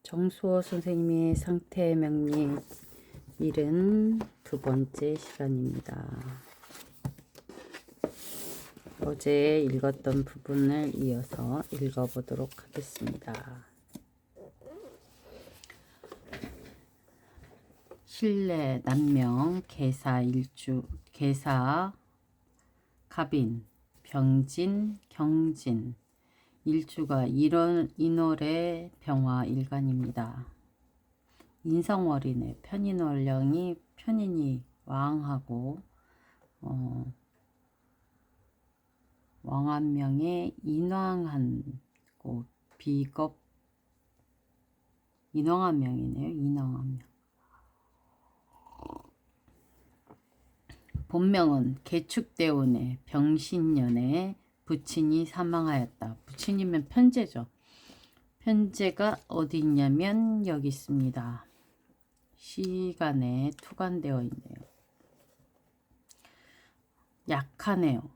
정수호 선생님의 상태 명리 72번째 시간입니다. 어제 읽었던 부분을 이어서 읽어보도록 하겠습니다. 신뢰, 남명, 계사, 일주, 계사, 갑인, 병진, 경진, 일주가 인월의 병화 일간입니다. 인성월이네. 편인월령이 편인이 왕하고 왕한명에 인왕한고 비겁 인왕한명이네요. 인왕한명. 본명은 개축대운의 병신년에 부친이 사망하였다. 부친이면 편제죠. 편제가 어디 있냐면 여기 있습니다. 시간에 투관되어 있네요. 약하네요.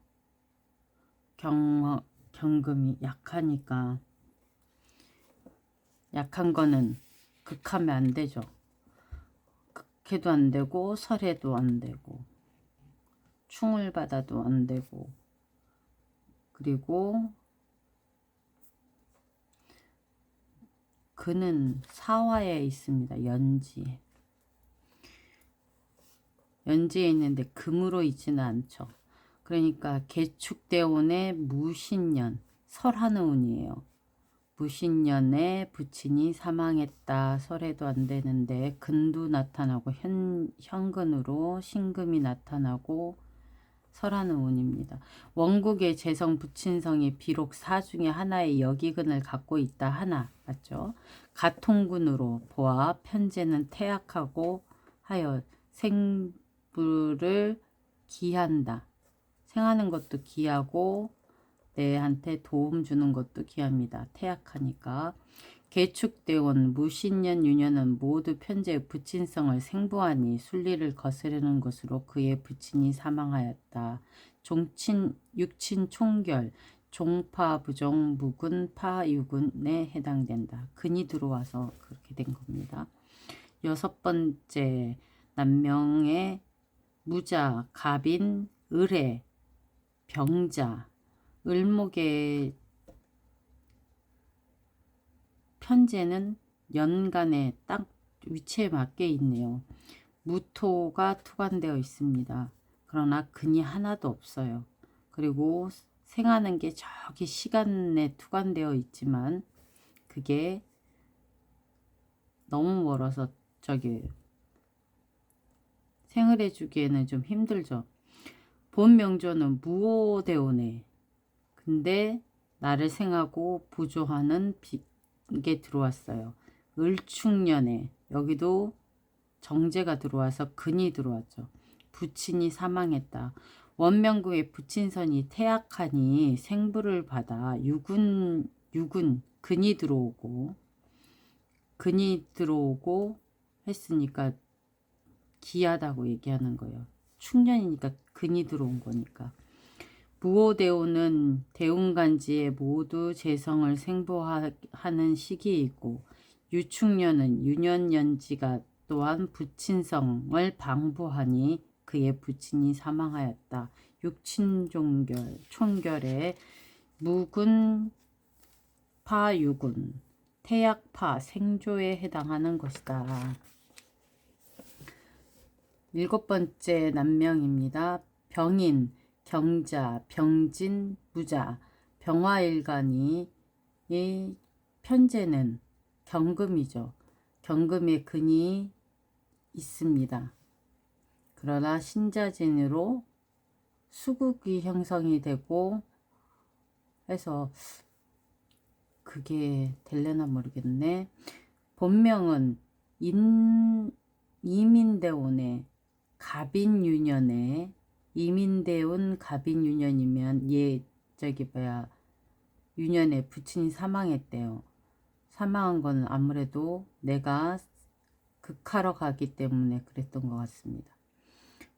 경금이 약하니까 약한 거는 극하면 안 되죠. 극해도 안 되고 설해도 안 되고 충을 받아도 안 되고, 그리고 그는 사화에 있습니다. 연지에 있는데 금으로 있지는 않죠. 그러니까 개축대운의 무신년, 설하는 운이에요. 무신년에 부친이 사망했다. 설해도 안 되는데 금도 나타나고 현근으로 신금이 나타나고 설하는 운입니다. 원국의 재성 부친성이 비록 사 중에 하나의 역이근을 갖고 있다 하나, 맞죠? 가통군으로 보아 편제는 태약하고 하여 생부를 기한다. 생하는 것도 기하고 내한테 도움 주는 것도 기합니다. 태약하니까. 개축대원 무신년 유년은 모두 편제의 부친성을 생부하니 순리를 거스르는 것으로 그의 부친이 사망하였다. 육친 총결, 종파부종, 무근, 파유근에 해당된다. 근이 들어와서 그렇게 된 겁니다. 6번째, 남명의 무자, 갑인, 을해, 병자, 을목의 편제는 연간에 딱 위치에 맞게 있네요. 무토가 투관되어 있습니다. 그러나 근이 하나도 없어요. 그리고 생하는 게 저기 시간에 투관되어 있지만 그게 너무 멀어서 저기 생을 해주기에는 좀 힘들죠. 본명조는 무오대오네. 근데 나를 생하고 부조하는 게 들어왔어요. 을축년에 여기도 정제가 들어와서 근이 들어왔죠. 부친이 사망했다. 원명구의 부친선이 태약하니 생부를 받아 육은 근이 들어오고 했으니까 기하다고 얘기하는 거예요. 축년이니까 근이 들어온 거니까. 무오대운은 대운간지에 모두 재성을 생보하는 시기이고, 유축년은 유년연지가 또한 부친성을 방부하니 그의 부친이 사망하였다. 총결에 무근, 파유근, 태약파, 생조에 해당하는 것이다. 7번째 남명입니다. 병인, 경자, 병진, 무자, 병화일간이 이 편제는 경금이죠. 경금의 근이 있습니다. 그러나 신자진으로 수국이 형성이 되고 해서 그게 될려나 모르겠네. 본명은 이민대운의 갑인유년에 이민대운 갑인유년이면 유년에 부친이 사망했대요. 사망한 건 아무래도 내가 극하러 가기 때문에 그랬던 것 같습니다.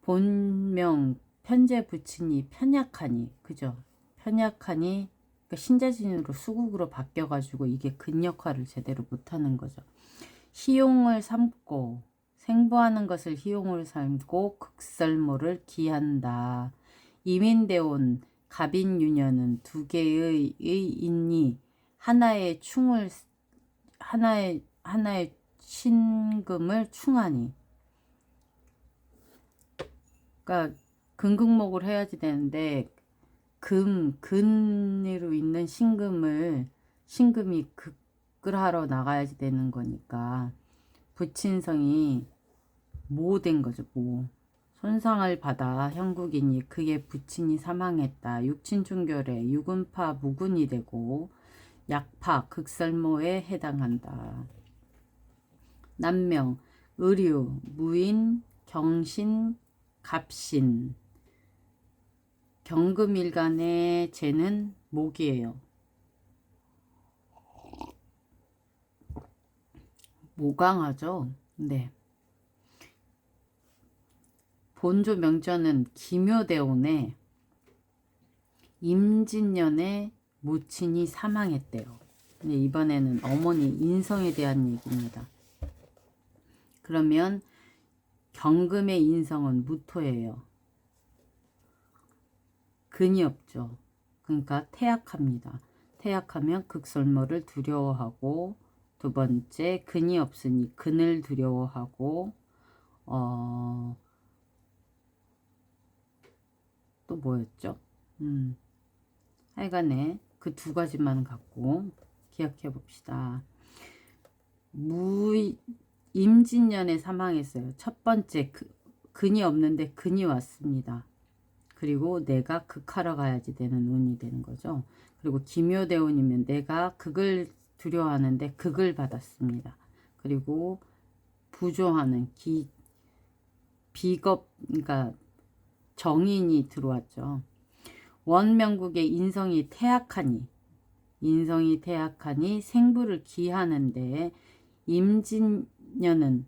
본명 편제 부친이 편약하니, 그죠? 편약하니 그러니까 신자진으로 수국으로 바뀌어가지고 이게 근 역할을 제대로 못하는 거죠. 희용을 삼고 생부하는 것을 희용을 삼고 극설모를 기한다. 이민대온 갑인유년은 두 개의 인이 하나의 충을 하나의 신금을 충하니. 그러니까 근극목을 해야지 되는데 근으로 있는 신금이 극을 하러 나가야지 되는 거니까 부친성이 모된 거죠. 모. 손상을 받아 형국이니 그의 부친이 사망했다. 육친중결에 유근파 무군이 되고 약파 극설모에 해당한다. 남명 의류 무인 경신 갑신 경금일간의 재는 목이에요. 모강하죠. 네. 본조 명전은 기묘대운에 임진년에 모친이 사망했대요. 근데 이번에는 어머니 인성에 대한 얘기입니다. 그러면 경금의 인성은 무토예요. 근이 없죠. 그러니까 태약합니다. 태약하면 극설모를 두려워하고, 두 번째 근이 없으니 근을 두려워하고, 또 뭐였죠? 하여간에 그 두 가지만 갖고 기억해 봅시다. 임진년에 사망했어요. 첫 번째 근이 없는데 근이 왔습니다. 그리고 내가 극하러 가야지 되는 운이 되는 거죠. 그리고 기묘대운이면 내가 극을 두려워하는데 극을 받았습니다. 그리고 부조하는 비겁, 그러니까 정인이 들어왔죠. 원명국의 인성이 태약하니 생부를 기하는데 임진년은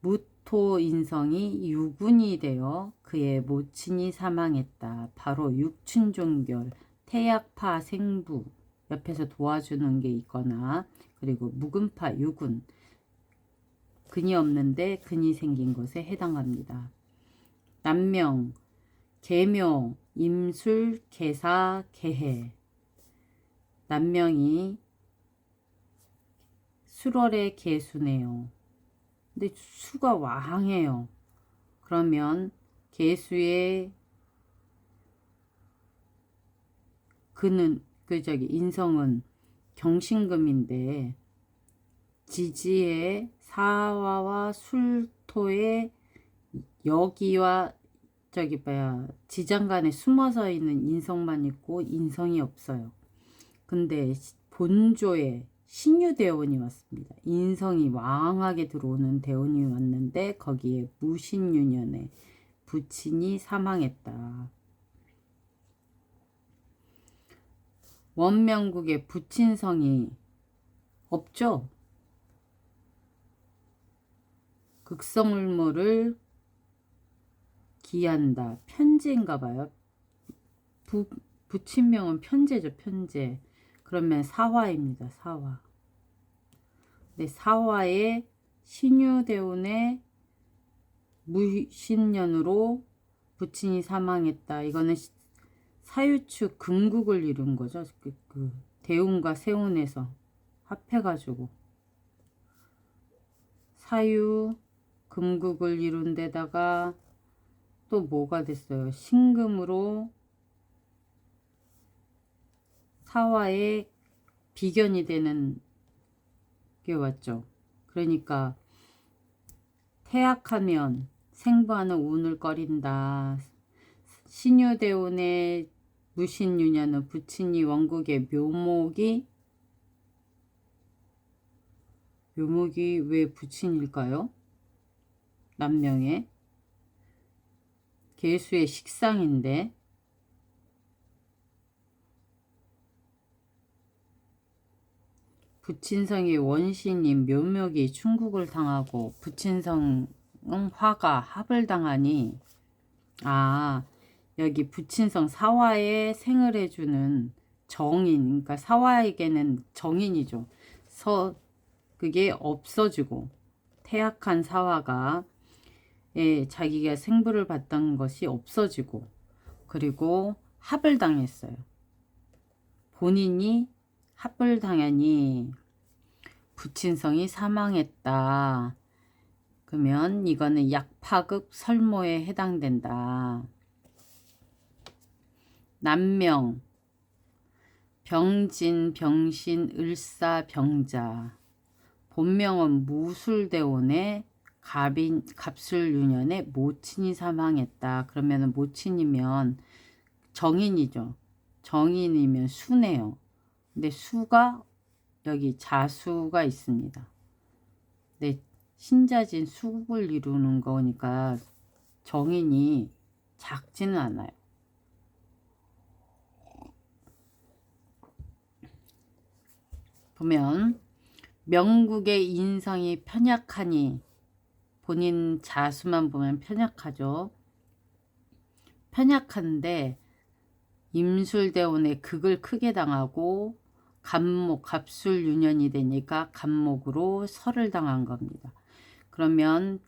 무토 인성이 유군이 되어 그의 모친이 사망했다. 바로 육춘종결 태약파 생부 옆에서 도와주는 게 있거나, 그리고 묵은파 유군 근이 없는데 근이 생긴 것에 해당합니다. 남명 계묘 임술 계사 계해. 남명이 술월의 계수네요. 근데 수가 왕해요. 그러면 계수의 그는 인성은 경신금인데 지지의 사화와 술토의 여기와 지장간에 숨어서 있는 인성만 있고 인성이 없어요. 근데 본조에 신유대원이 왔습니다. 인성이 왕하게 들어오는 대운이 왔는데 거기에 무신유년에 부친이 사망했다. 원명국의 부친성이 없죠. 극성울모를 기한다. 편제인가 봐요. 부친명은 편제죠. 편제. 그러면 사화입니다. 사화. 네, 사화의 신유대운의 무신년으로 부친이 사망했다. 이거는 사유축 금국을 이룬 거죠. 그 대운과 세운에서 합해가지고 사유 금국을 이룬 데다가 또 뭐가 됐어요? 신금으로 사화의 비견이 되는 게 왔죠. 그러니까 태약하면 생부하는 운을 꺼린다. 신유대운의 무신유년은 부친이 원국의 묘목이 왜 부친일까요? 남명의 계수의 식상인데 부친성의 원신인 묘목이 충국을 당하고 부친성은 화가 합을 당하니, 여기 부친성 사화에 생을 해주는 정인, 그러니까 사화에게는 정인이죠. 그게 없어지고, 태약한 사화가 자기가 생부를 받던 것이 없어지고, 그리고 합을 당했어요. 본인이 합을 당하니 부친성이 사망했다. 그러면 이거는 약파극 설모에 해당된다. 남명, 병진, 병신, 을사, 병자. 본명은 무술대원의 갑술유년의 모친이 사망했다. 그러면 모친이면 정인이죠. 정인이면 수네요. 근데 수가 여기 자수가 있습니다. 네, 신자진 수국을 이루는 거니까 정인이 작지는 않아요. 보면 명국의 인성이 편약하니, 본인 자수만 보면 편약하죠. 편약한데 임술대원의 극을 크게 당하고 갑목, 갑술유년이 되니까 갑목으로 설을 당한 겁니다. 그러면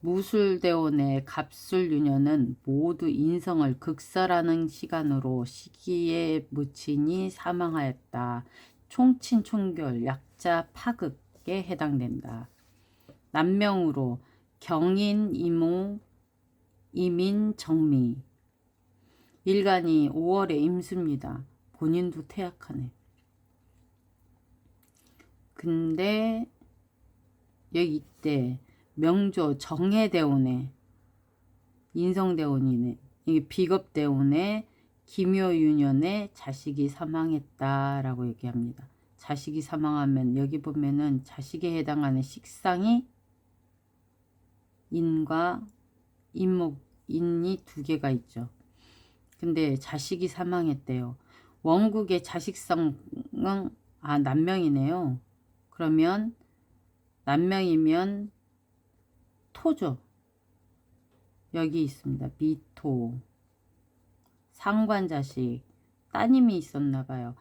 무술대원의 갑술유년은 모두 인성을 극설하는 시기에 무친이 사망하였다. 총친, 총결, 약자, 파극에 해당된다. 남명으로 경인, 이모, 이민, 정미. 일간이 5월에 임수입니다. 본인도 태약하네. 근데 여기 이때 명조 정해대원에 인성대원이네. 이게 비겁대원에 기묘유년에 자식이 사망했다라고 얘기합니다. 자식이 사망하면 여기 보면은 자식에 해당하는 식상이 인과 인목, 인이 두 개가 있죠. 근데 자식이 사망했대요. 원국의 자식성은 남명이네요. 그러면 남명이면 토죠. 여기 있습니다. 미토. 상관자식. 따님이 있었나 봐요.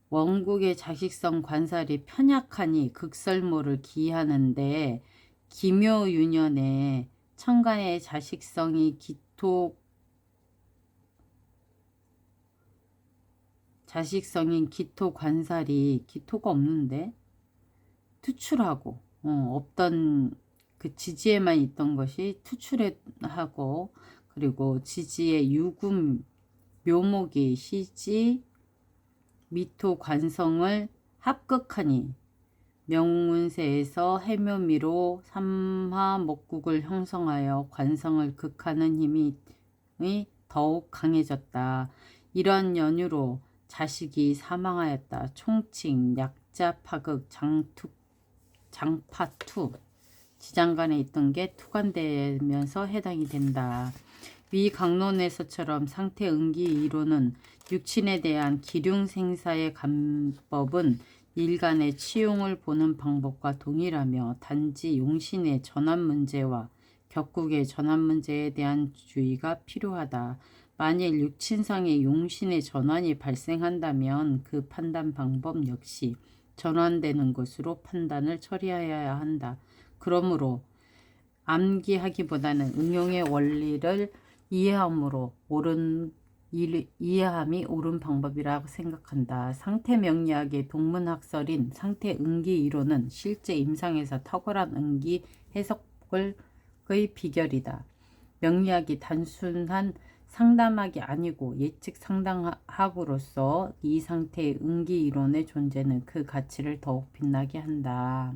원국의 자식성 관살이 편약하니 극설모를 기하는데 기묘유년에 천간의 자식성이 자식성인 기토 관살이 기토가 없는데 투출하고 없던 그 지지에만 있던 것이 투출하고, 그리고 지지의 유금 묘목이 시지 미토 관성을 합극하니 명운세에서 해묘미로 삼화 목국을 형성하여 관성을 극하는 힘이 더욱 강해졌다. 이런 연유로 자식이 사망하였다. 총칭, 약자, 파극, 장파투. 지장간에 있던 게 투간되면서 해당이 된다. 위 강론에서처럼 상태 응기 이론은 육친에 대한 기륭생사의 간법은 일간의 치용을 보는 방법과 동일하며 단지 용신의 전환 문제와 격국의 전환 문제에 대한 주의가 필요하다. 만일 육친상의 용신의 전환이 발생한다면 그 판단 방법 역시 전환되는 것으로 판단을 처리해야 한다. 그러므로 암기하기보다는 응용의 원리를 이해함이 옳은 방법이라고 생각한다. 상태명리학의 동문학설인 상태응기 이론은 실제 임상에서 탁월한 응기 해석의 비결이다. 명리학이 단순한 상담학이 아니고 예측 상담학으로서 이 상태의 응기 이론의 존재는 그 가치를 더욱 빛나게 한다.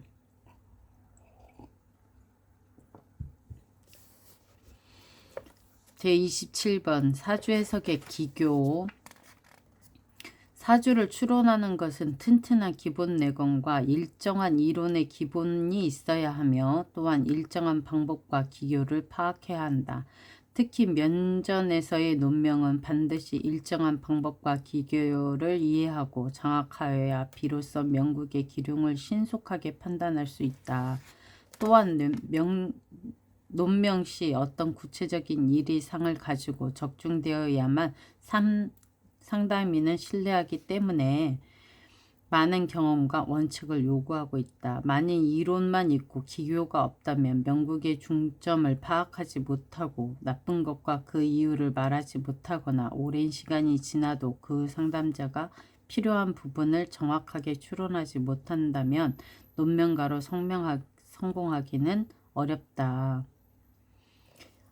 제27번 사주해석의 기교. 사주를 추론하는 것은 튼튼한 기본 내공과 일정한 이론의 기본이 있어야 하며 또한 일정한 방법과 기교를 파악해야 한다. 특히 면전에서의 논명은 반드시 일정한 방법과 기교를 이해하고 장악하여야 비로소 명국의 기륭을 신속하게 판단할 수 있다. 또한 논명 시 어떤 구체적인 일이 상을 가지고 적중되어야만 상담인은 신뢰하기 때문에 많은 경험과 원칙을 요구하고 있다. 만일 이론만 있고 기교가 없다면 명국의 중점을 파악하지 못하고 나쁜 것과 그 이유를 말하지 못하거나 오랜 시간이 지나도 그 상담자가 필요한 부분을 정확하게 추론하지 못한다면 논명가로 성공하기는 어렵다.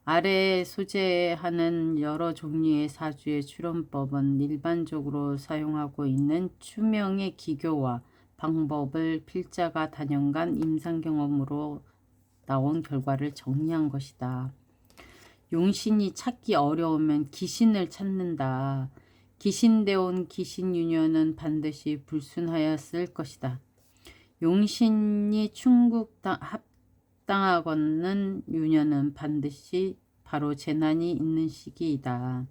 아래 소개하는 여러 종류의 사주의 추론법은 일반적으로 사용하고 있는 추명의 기교와 방법을 필자가 다년간 임상 경험으로 나온 결과를 정리한 것이다. 용신이 찾기 어려우면 기신을 찾는다. 기신되온 기신유년은 반드시 불순하였을 것이다. 용신이 합당하거는 유년은 반드시 바로 재난이 있는 시기이다.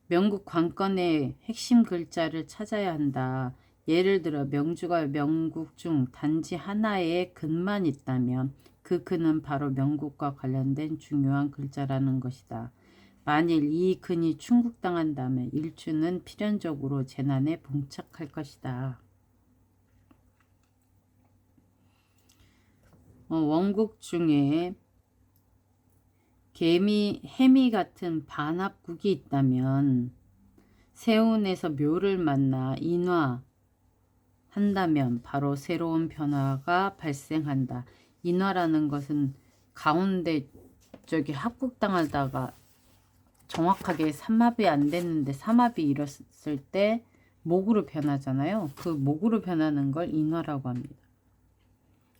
명국 관건의 핵심 글자를 찾아야 한다. 예를 들어 명주가 명국 중 단지 하나의 근만 있다면 그 근은 바로 명국과 관련된 중요한 글자라는 것이다. 만일 이 근이 충국당한다면 일주는 필연적으로 재난에 봉착할 것이다. 원국 중에 해미 같은 반합국이 있다면 세운에서 묘를 만나 인화한다면 바로 새로운 변화가 발생한다. 인화라는 것은 가운데 저기 합국당하다가 정확하게 삼합이 안 됐는데 삼합이 일었을 때 목으로 변하잖아요. 그 목으로 변하는 걸 인화라고 합니다.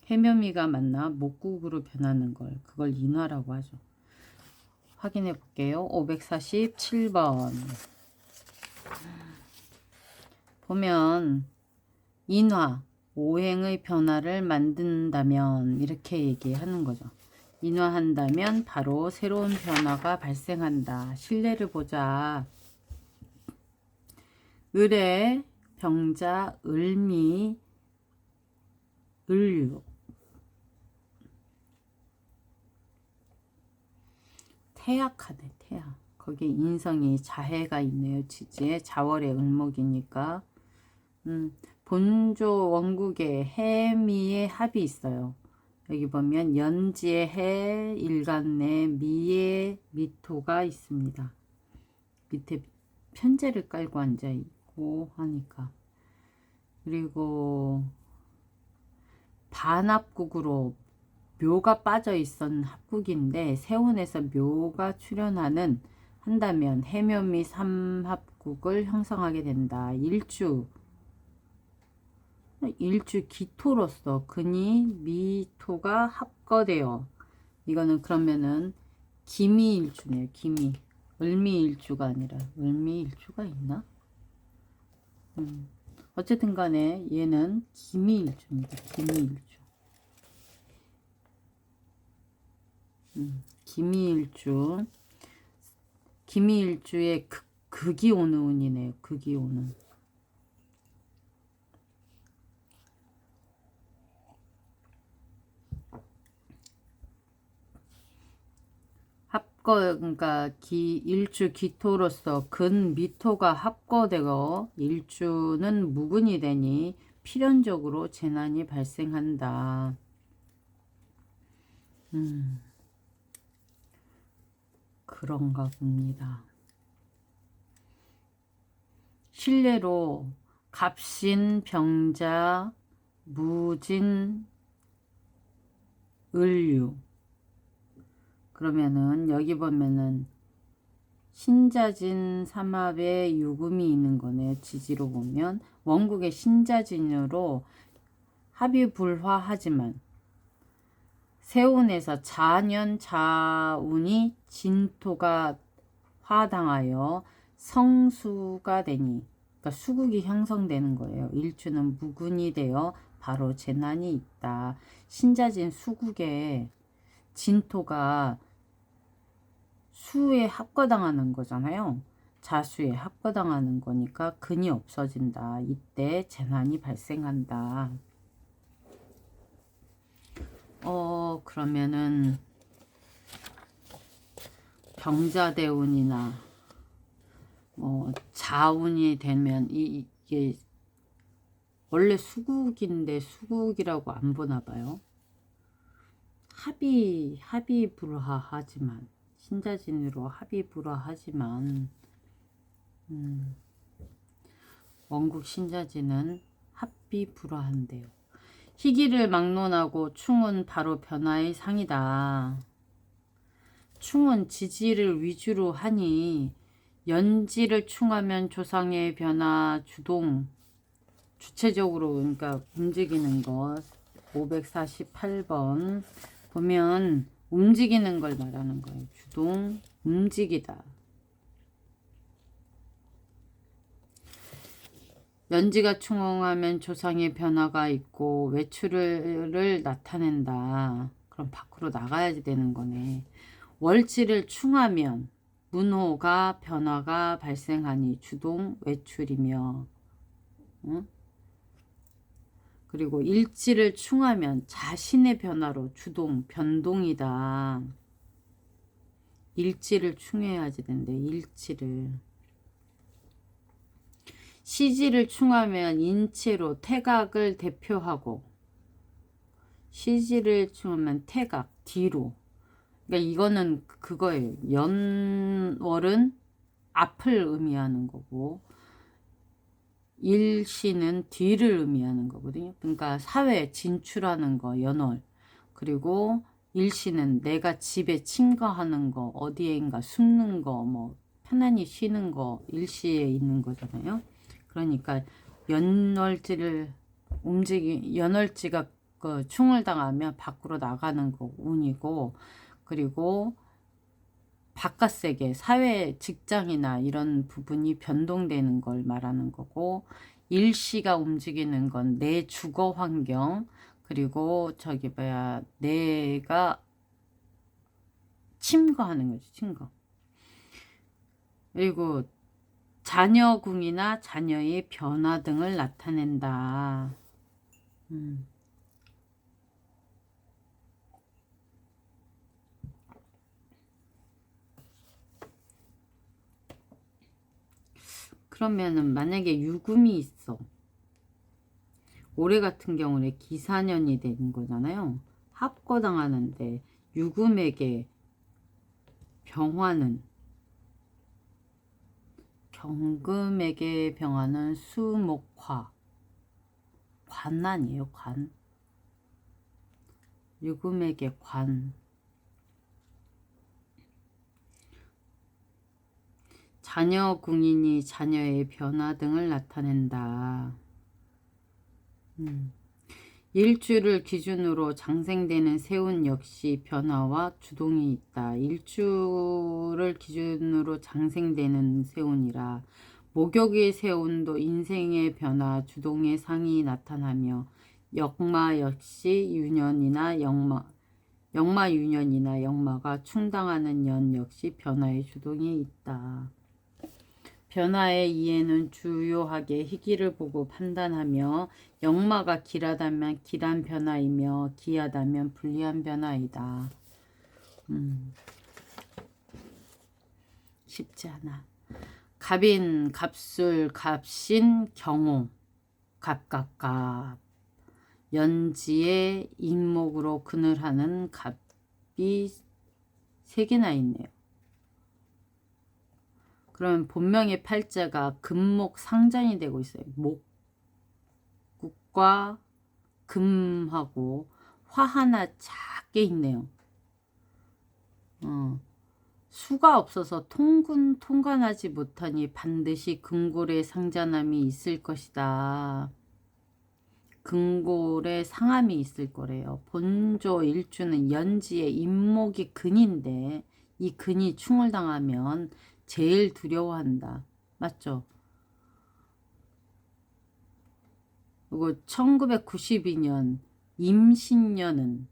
해묘미가 만나 목국으로 변하는 걸 그걸 인화라고 하죠. 확인해 볼게요. 547번 보면 인화, 오행의 변화를 만든다면 이렇게 얘기하는 거죠. 인화한다면 바로 새로운 변화가 발생한다. 신뢰를 보자. 을의 병자, 을미, 을류. 태약하네, 태약. 거기에 인성이 자해가 있네요. 지지에 자월의 을목이니까. 본조 원국에 해미의 합이 있어요. 여기 보면 연지의 해, 일간내 미의 미토가 있습니다. 밑에 편제를 깔고 앉아있고 하니까. 그리고 반합국으로 묘가 빠져 있었는 합국인데 세운에서 묘가 출현하는 한다면 해묘미 삼합국을 형성하게 된다. 일주 기토로서 근이 미토가 합거되어 이거는 그러면은 기미일주네요. 기미 을미일주가 아니라 을미일주가 있나? 어쨌든 간에 얘는 기미일주입니다. 기미일주. 기미일주의 극이 오는 운이네요. 극이 오는. 그러니까 일주 기토로서 근 미토가 합거되고 일주는 무근이 되니 필연적으로 재난이 발생한다. 그런가 봅니다. 신뢰로 갑신, 병자, 무진, 을류. 그러면은 여기 보면은 신자진 삼합에 유금이 있는 거네요. 지지로 보면 원국의 신자진으로 합이 불화하지만 세운에서 자년 자운이 진토가 화당하여 성수가 되니 그러니까 수국이 형성되는 거예요. 일주는 무근이 되어 바로 재난이 있다. 신자진 수국에 진토가 수에 합거당하는 거잖아요. 자수에 합거당하는 거니까 근이 없어진다. 이때 재난이 발생한다. 그러면은 병자대운이나 자운이 되면 이게 원래 수국인데 수국이라고 안 보나 봐요. 합이불화하지만 신자진으로 합이불화하지만 원국 신자진은 합비불화한대요. 희기를 막론하고 충은 바로 변화의 상이다. 충은 지지를 위주로 하니 연지를 충하면 조상의 변화 주동 주체적으로 그러니까 움직이는 것 548번 보면 움직이는 걸 말하는 거예요. 주동 움직이다. 연지가 충응하면 조상의 변화가 있고 외출을 나타낸다. 그럼 밖으로 나가야지 되는 거네. 월지를 충하면 문호가 변화가 발생하니 주동 외출이며 응? 그리고 일지를 충하면 자신의 변화로 주동 변동이다. 일지를 충해야지 된대. 일지를. 시지를 충하면 인체로 태각을 대표하고 시지를 충하면 태각 뒤로. 그러니까 이거는 그거예요. 연월은 앞을 의미하는 거고 일시는 뒤를 의미하는 거거든요. 그러니까 사회에 진출하는 거 연월. 그리고 일시는 내가 집에 침거하는 거 어디에인가 숨는 거 뭐 편안히 쉬는 거 일시에 있는 거잖아요. 그러니까 연월지가 그 충을 당하면 밖으로 나가는 거 운이고 그리고 바깥 세계, 사회, 직장이나 이런 부분이 변동되는 걸 말하는 거고 일시가 움직이는 건 내 주거 환경 그리고 내가 침거하는 거지, 침거. 그리고 자녀궁이나 자녀의 변화 등을 나타낸다. 그러면은 만약에 유금이 있어. 올해 같은 경우는 기사년이 되는 거잖아요. 합거당하는데 유금에게 병화는 경금에게 병화는 수목화 관 아니에요. 관. 유금에게 관. 자녀 궁인이 자녀의 변화 등을 나타낸다. 일주를 기준으로 장생되는 세운 역시 변화와 주동이 있다. 일주를 기준으로 장생되는 세운이라 목욕의 세운도 인생의 변화, 주동의 상이 나타나며 역마 역시 유년이나 역마 유년이나 역마가 충당하는 년 역시 변화의 주동이 있다. 변화의 이해는 주요하게 희기를 보고 판단하며 역마가 길하다면 길한 변화이며 기하다면 불리한 변화이다. 쉽지 않아. 갑인, 갑술, 갑신, 경호, 갑갑갑. 연지의 인목으로 근을 하는 갑이 3개나 있네요. 그러면 본명의 팔자가 금목 상전이 되고 있어요. 목국과 금하고 화 하나 작게 있네요. 수가 없어서 통관하지 못하니 반드시 금골의 상잔함이 있을 것이다. 금골의 상함이 있을 거래요. 본조 일주는 연지의 인목이 근인데 이 근이 충을 당하면 제일 두려워한다. 맞죠? 그리고 1992년 임신년은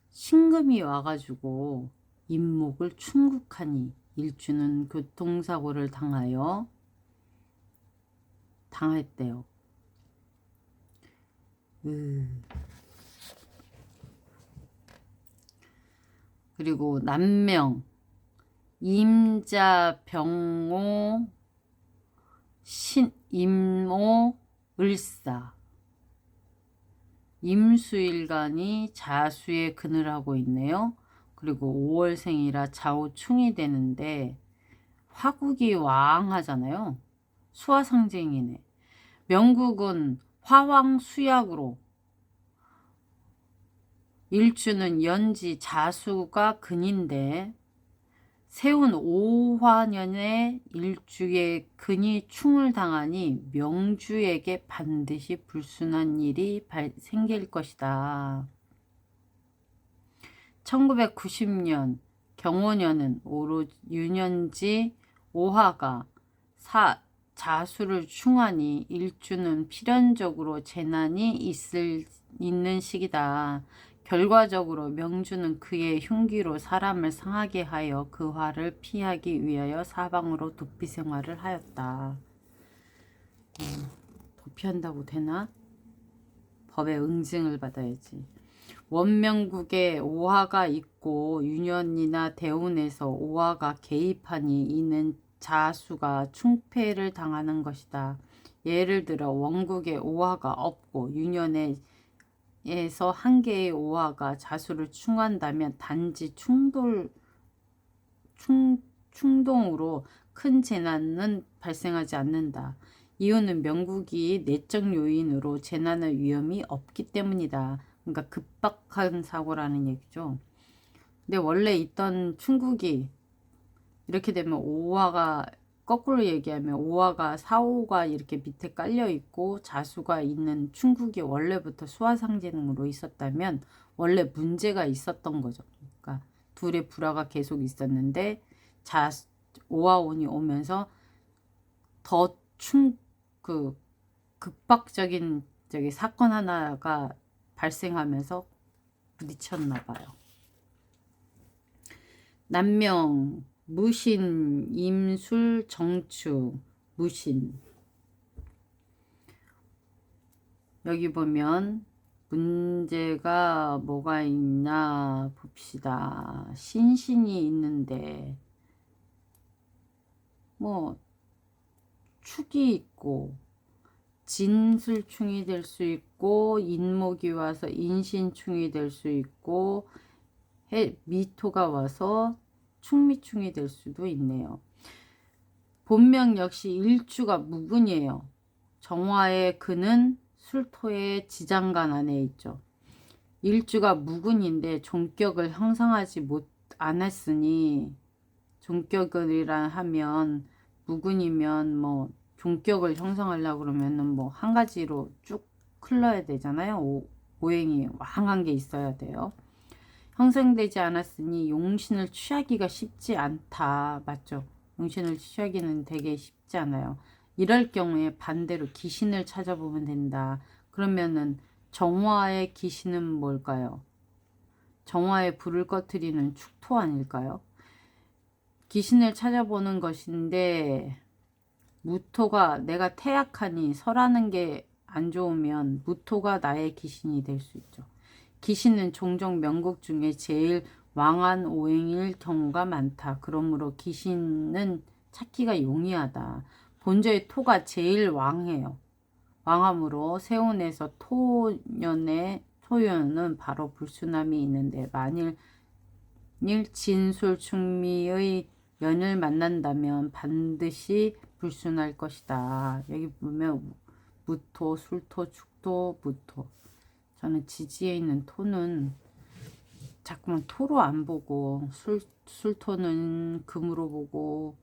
신금이 와가지고 인목을 충국하니 일주는 교통사고를 당했대요. 그리고 남명 임자 병호 임오, 을사. 임수일간이 자수의 근을 하고 있네요. 그리고 5월생이라 좌우충이 되는데 화국이 왕하잖아요. 수화 상징이네. 명국은 화왕수약으로, 일주는 연지 자수가 근인데 세운 5화년에 일주의 근이 충을 당하니 명주에게 반드시 불순한 일이 생길 것이다. 1990년 경호년은 오로지 유년지 5화가 자수를 충하니 일주는 필연적으로 재난이 있는 시기다. 결과적으로 명주는 그의 흉기로 사람을 상하게 하여 그 화를 피하기 위하여 사방으로 도피 생활을 하였다. 도피한다고 되나? 법의 응징을 받아야지. 원명국에 오화가 있고 유년이나 대운에서 오화가 개입하니 이는 자수가 충패를 당하는 것이다. 예를 들어 원국에 오화가 없고 유년에서 한 개의 오화가 자수를 충한다면 단지 충동으로 큰 재난은 발생하지 않는다. 이유는 명국이 내적 요인으로 재난의 위험이 없기 때문이다. 그러니까 급박한 사고라는 얘기죠. 근데 원래 있던 충국이 이렇게 되면 5화가 거꾸로 얘기하면 5화가 4호가 이렇게 밑에 깔려 있고 자수가 있는 충국이 원래부터 수화상징으로 있었다면 원래 문제가 있었던 거죠. 그러니까 둘의 불화가 계속 있었는데 5화운이 오면서 더 극박적인 사건 하나가 발생하면서 부딪혔나 봐요. 남명, 무신, 임술, 정축, 무신. 여기 보면 문제가 뭐가 있나 봅시다. 신신이 있는데 뭐 축이 있고 진술충이 될 수 있고 인목이 와서 인신충이 될 수 있고 미토가 와서 충미충이 될 수도 있네요. 본명 역시 일주가 무근이에요. 정화의 근은 술토의 지장간 안에 있죠. 일주가 무근인데 종격을 형성하지 않았으니 종격이라 하면 무근이면 뭐 종격을 형성하려고 그러면은 뭐 한 가지로 쭉 흘러야 되잖아요. 오행이 왕한 게 있어야 돼요. 형성되지 않았으니 용신을 취하기가 쉽지 않다. 맞죠? 용신을 취하기는 되게 쉽지 않아요. 이럴 경우에 반대로 기신을 찾아보면 된다. 그러면은 정화의 기신은 뭘까요? 정화의 불을 꺼트리는 축토 아닐까요? 기신을 찾아보는 것인데 무토가 내가 태약하니 설하는 게 안 좋으면 무토가 나의 기신이 될 수 있죠. 기신은 종종 명국 중에 제일 왕한 오행일 경우가 많다. 그러므로 기신은 찾기가 용이하다. 본저의 토가 제일 왕해요. 왕함으로 세운에서 토연은 바로 불순함이 있는데 만일 진술충미의 연을 만난다면 반드시 불순할 것이다. 여기 보면 무토, 술토, 축토, 무토. 저는 지지에 있는 토는 자꾸만 토로 안 보고 술토는 금으로 보고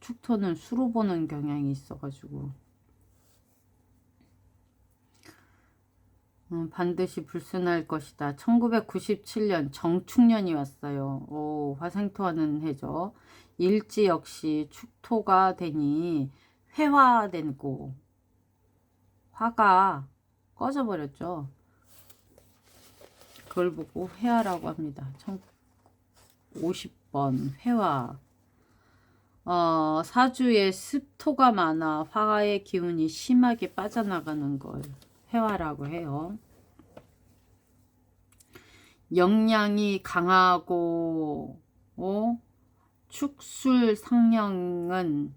축토는 수로 보는 경향이 있어가지고 반드시 불순할 것이다. 1997년 정축년이 왔어요. 오, 화생토하는 해죠. 일지 역시 축토가 되니 회화되고 화가 꺼져버렸죠. 그걸 보고 회화라고 합니다. 50번 회화. 사주에 습토가 많아 화의 기운이 심하게 빠져나가는 걸 회화라고 해요. 영양이 강하고 축술 상령은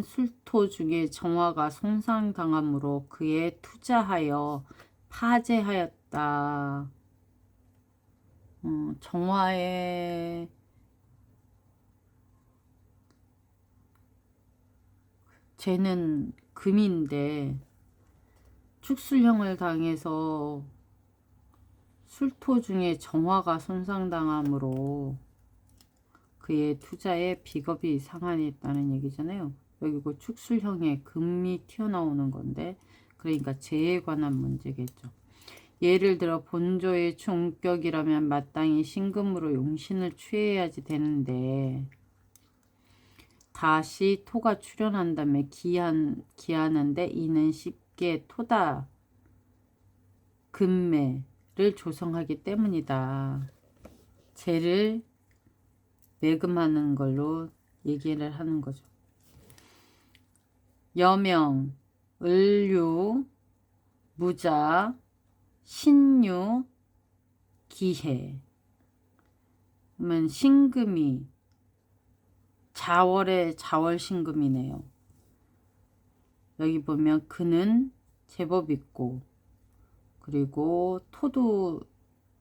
술토 중에 정화가 손상당함으로 그에 투자하여 파재하였다. 정화의 쟤는 금인데 축술형을 당해서 술토 중에 정화가 손상당함으로 그의 투자에 비겁이 상환했다는 얘기잖아요. 여기고 축술형의 금이 튀어나오는 건데, 그러니까 재에 관한 문제겠죠. 예를 들어 본조의 종격이라면 마땅히 신금으로 용신을 취해야지 되는데 다시 토가 출현한 다음에 기하는데 이는 쉽게 토다 금매를 조성하기 때문이다. 재를 매금하는 걸로 얘기를 하는 거죠. 여명, 을유, 무자, 신유, 기해. 그러면 신금이 자월의 자월신금이네요. 여기 보면 금은 제법 있고, 그리고 토도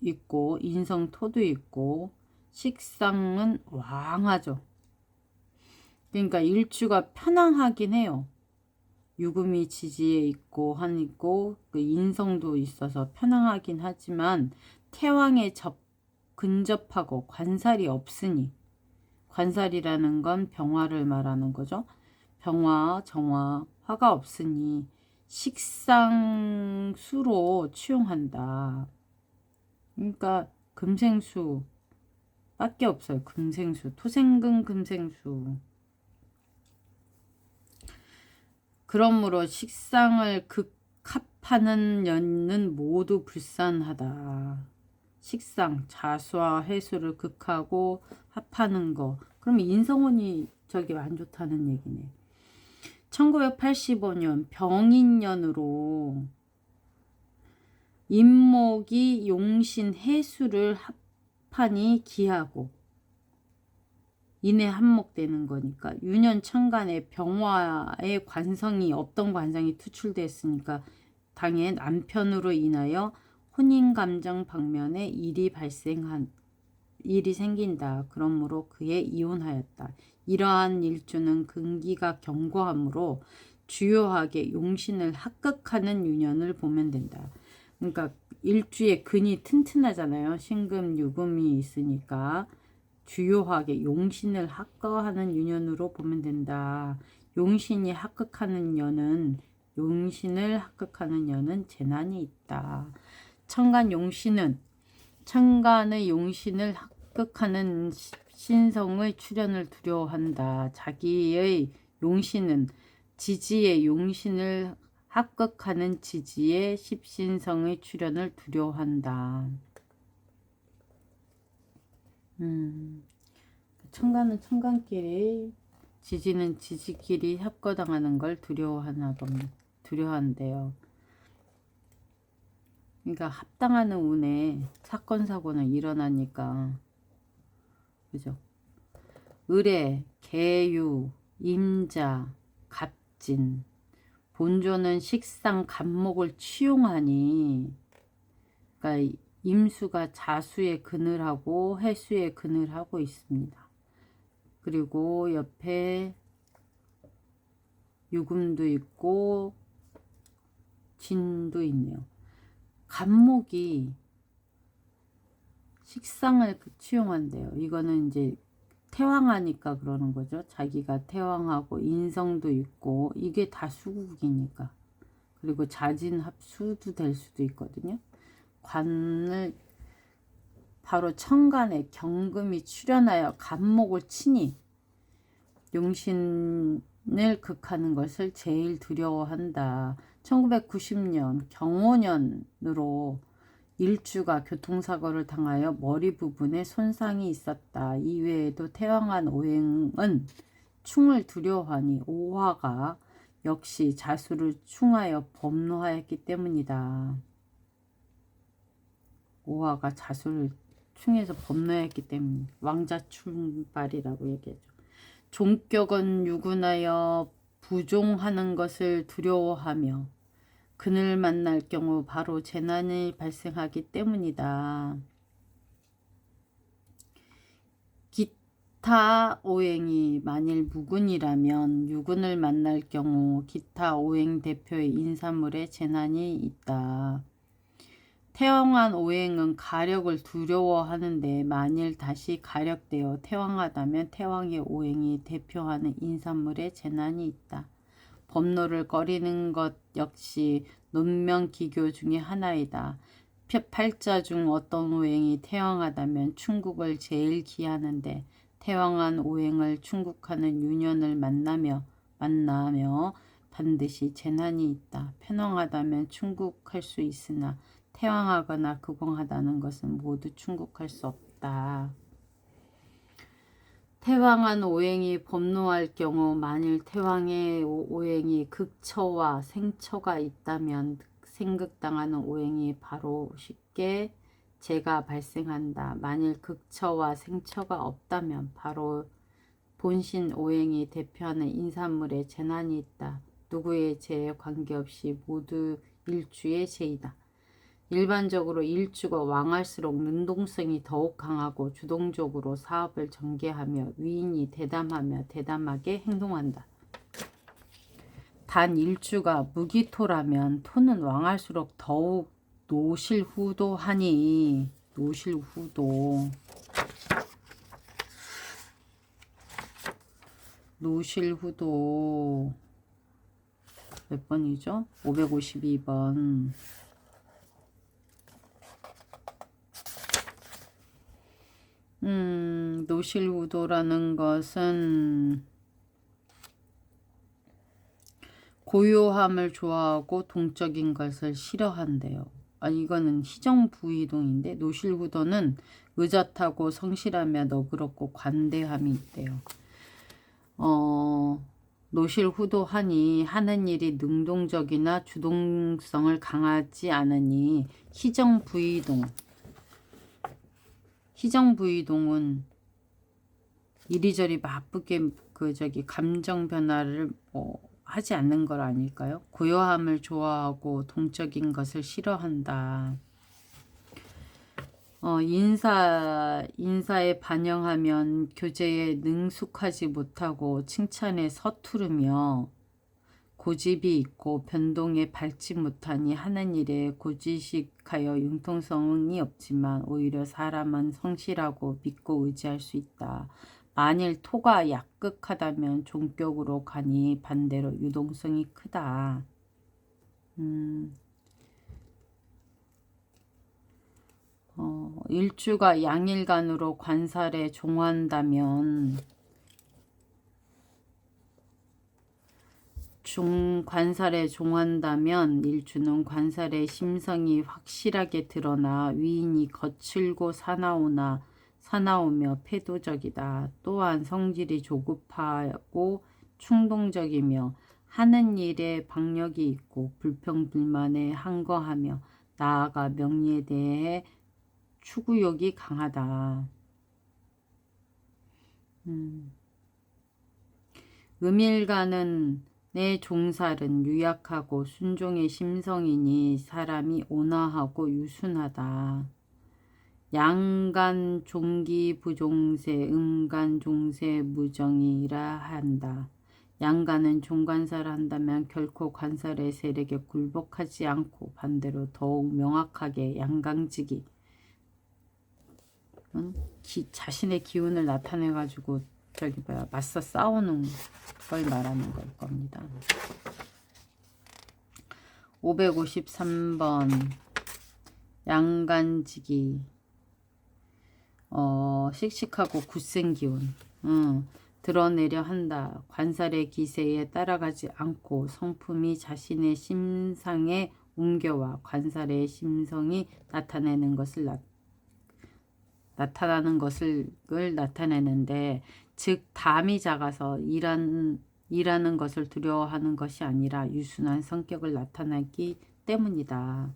있고, 인성토도 있고, 식상은 왕하죠. 그러니까 일주가 편안하긴 해요. 유금이 지지에 있고 그 인성도 있어서 편안하긴 하지만 태왕에 근접하고 관살이 없으니, 관살이라는 건 병화를 말하는 거죠. 병화, 정화, 화가 없으니 식상수로 취용한다. 그러니까 금생수 밖에 없어요. 금생수, 토생금 금생수. 그러므로 식상을 극합하는 년은 모두 불산하다. 식상, 자수와 해수를 극하고 합하는 거. 그럼 인성운이 저기 안 좋다는 얘기네. 1985년 병인년으로 임목이 용신 해수를 합하니 기하고 인해 한목되는 거니까 유년 천간에 병화의 관성이 없던 관성이 투출됐으니까 당연 남편으로 인하여 혼인감정 방면에 일이 생긴다. 그러므로 그에 이혼하였다. 이러한 일주는 근기가 견고하므로 주요하게 용신을 합극하는 유년을 보면 된다. 그러니까 일주의 근이 튼튼하잖아요. 신금, 유금이 있으니까 주요하게 용신을 합거하는 유년으로 보면 된다. 용신을 합극하는 년은 재난이 있다. 천간의 용신을 합극하는 신성의 출현을 두려워한다. 자기의 용신은 지지의 용신을 합극하는 지지의 십신성의 출현을 두려워한다. 천간은 천간끼리, 지지는 지지끼리 합거당하는 걸 두려워한대요. 그러니까 합당하는 운에 사건 사고는 일어나니까, 그죠? 을에 계유, 임자, 갑진, 본조는 식상 간목을 취용하니, 그러니까 임수가 자수의 근을 하고 해수의 근을 하고 있습니다. 그리고 옆에 유금도 있고 진도 있네요. 간목이 식상을 취용한대요. 이거는 이제 태왕하니까 그러는 거죠. 자기가 태왕하고 인성도 있고 이게 다 수국이니까. 그리고 자진합수도 될 수도 있거든요. 관을 바로 천간에 경금이 출현하여 간목을 치니 용신을 극하는 것을 제일 두려워한다. 1990년 경호년으로 일주가 교통사고를 당하여 머리 부분에 손상이 있었다. 이외에도 태왕한 오행은 충을 두려워하니 오화가 역시 자수를 충하여 범노하였기 때문이다. 오화가 자수를 충해서 범노했기 때문에 왕자충발이라고 얘기하죠. 종격은 유군하여 부종하는 것을 두려워하며 그를 만날 경우 바로 재난이 발생하기 때문이다. 기타 오행이 만일 무군이라면 유군을 만날 경우 기타 오행 대표의 인사물에 재난이 있다. 태왕한 오행은 가력을 두려워하는데 만일 다시 가력되어 태왕하다면 태왕의 오행이 대표하는 인사물에 재난이 있다. 법노를 꺼리는 것 역시 논명기교 중의 하나이다. 팔자 중 어떤 오행이 태왕하다면 충국을 제일 기하는데 태왕한 오행을 충국하는 유년을 만나며 반드시 재난이 있다. 편왕하다면 충국할 수 있으나 태왕하거나 극왕하다는 것은 모두 충국할 수 없다. 태왕한 오행이 법노할 경우 만일 태왕의 오행이 극처와 생처가 있다면 생극당하는 오행이 바로 쉽게 재가 발생한다. 만일 극처와 생처가 없다면 바로 본신 오행이 대표하는 인사물에 재난이 있다. 누구의 재에 관계없이 모두 일주의 재이다. 일반적으로 일주가 왕할수록 능동성이 더욱 강하고 주동적으로 사업을 전개하며 위인이 대담하게 행동한다. 단 일주가 무기토라면 토는 왕할수록 더욱 노실후도하니 노실후도 몇 번이죠? 552번. 노실후도라는 것은 고요함을 좋아하고 동적인 것을 싫어한대요. 이거는 희정부이동인데 노실후도는 의젓하고 성실하며 너그럽고 관대함이 있대요. 노실후도하니 하는 일이 능동적이나 주동성을 강하지 않으니 희정부이동은 이리저리 바쁘게 감정 변화를 하지 않는 걸 아닐까요? 고요함을 좋아하고 동적인 것을 싫어한다. 인사에 반영하면 교제에 능숙하지 못하고 칭찬에 서투르며 고집이 있고 변동에 밟지 못하니 하는 일에 고지식하여 융통성이 없지만 오히려 사람은 성실하고 믿고 의지할 수 있다. 만일 토가 약극하다면 종격으로 가니 반대로 유동성이 크다. 일주가 양일간으로 관살에 종한다면 일주는 관살의 심성이 확실하게 드러나 위인이 거칠고 사나우며 패도적이다. 또한 성질이 조급하고 충동적이며 하는 일에 박력이 있고 불평불만에 항거하며 나아가 명리에 대해 추구욕이 강하다. 음일간은 내 종살은 유약하고 순종의 심성이니 사람이 온화하고 유순하다. 양간 종기 부종세 음간 종세 무정이라 한다. 양간은 종관살을 한다면 결코 관살의 세력에 굴복하지 않고 반대로 더욱 명확하게 양강직이 자신의 기운을 나타내 가지고 맞서 싸우는 걸 말하는 걸 겁니다. 553번 양간직이 씩씩하고 굳센 기운 드러내려 한다. 관살의 기세에 따라가지 않고 성품이 자신의 심상에 옮겨와 관살의 심성이 나타나는 것을 나타내는데 즉 담이 작아서 일하는 것을 두려워하는 것이 아니라 유순한 성격을 나타내기 때문이다.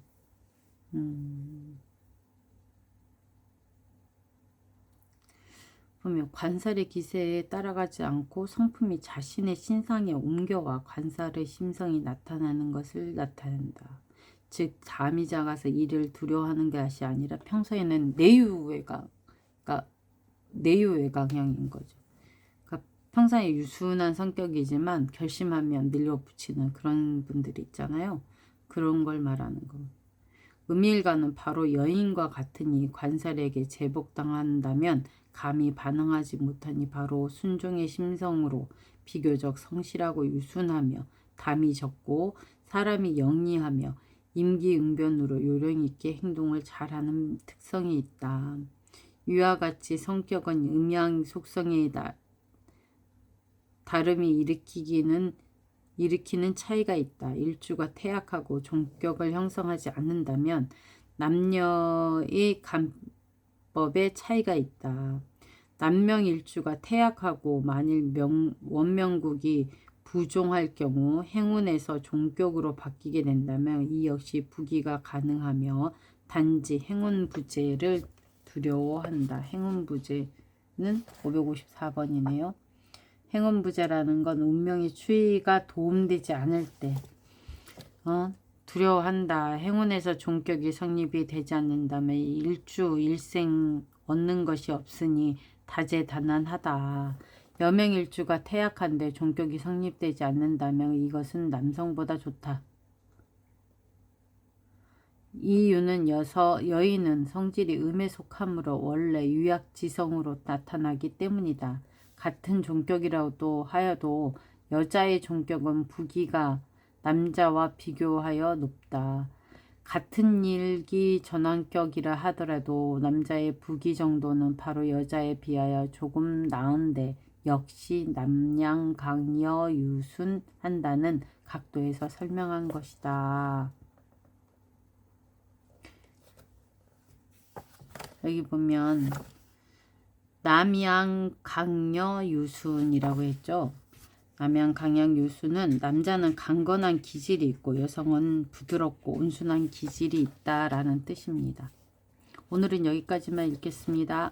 보면 관살의 기세에 따라가지 않고 성품이 자신의 신상에 옮겨와 관살의 심성이 나타나는 것을 나타낸다. 즉 잠이 작아서 일을 두려워하는 것이 아니라 평소에는 내유외강, 그러니까 내유외강형인 거죠. 그러니까 평소에 유순한 성격이지만 결심하면 밀어붙이는 그런 분들이 있잖아요. 그런 걸 말하는 거. 음일가는 바로 여인과 같으니 관살에게 제복당한다면 감히 반응하지 못하니 바로 순종의 심성으로 비교적 성실하고 유순하며 담이 적고 사람이 영리하며 임기응변으로 요령있게 행동을 잘하는 특성이 있다. 이와 같이 성격은 음양 속성에 다름이 일으키는 차이가 있다. 일주가 태약하고 종격을 형성하지 않는다면 남녀의 간법에 차이가 있다. 남명일주가 태약하고 만일 원명국이 부종할 경우 행운에서 종격으로 바뀌게 된다면 이 역시 부기가 가능하며 단지 행운부재를 두려워한다. 행운부재는 554번이네요. 행운부재라는 건 운명의 추이가 도움되지 않을 때 두려워한다. 행운에서 종격이 성립이 되지 않는다면 일주 일생 얻는 것이 없으니 다재다난하다. 여명일주가 태약한데 종격이 성립되지 않는다면 이것은 남성보다 좋다. 이유는 여인은 성질이 음에 속하므로 원래 유약지성으로 나타나기 때문이다. 같은 종격이라도 하여도 여자의 종격은 부기가 남자와 비교하여 높다. 같은 일기전환격이라 하더라도 남자의 부기 정도는 바로 여자에 비하여 조금 나은데 역시 남양 강여유순한다는 각도에서 설명한 것이다. 여기 보면 남양 강여 유순이라고 했죠. 남양 강양 유순은 남자는 강건한 기질이 있고 여성은 부드럽고 온순한 기질이 있다라는 뜻입니다. 오늘은 여기까지만 읽겠습니다.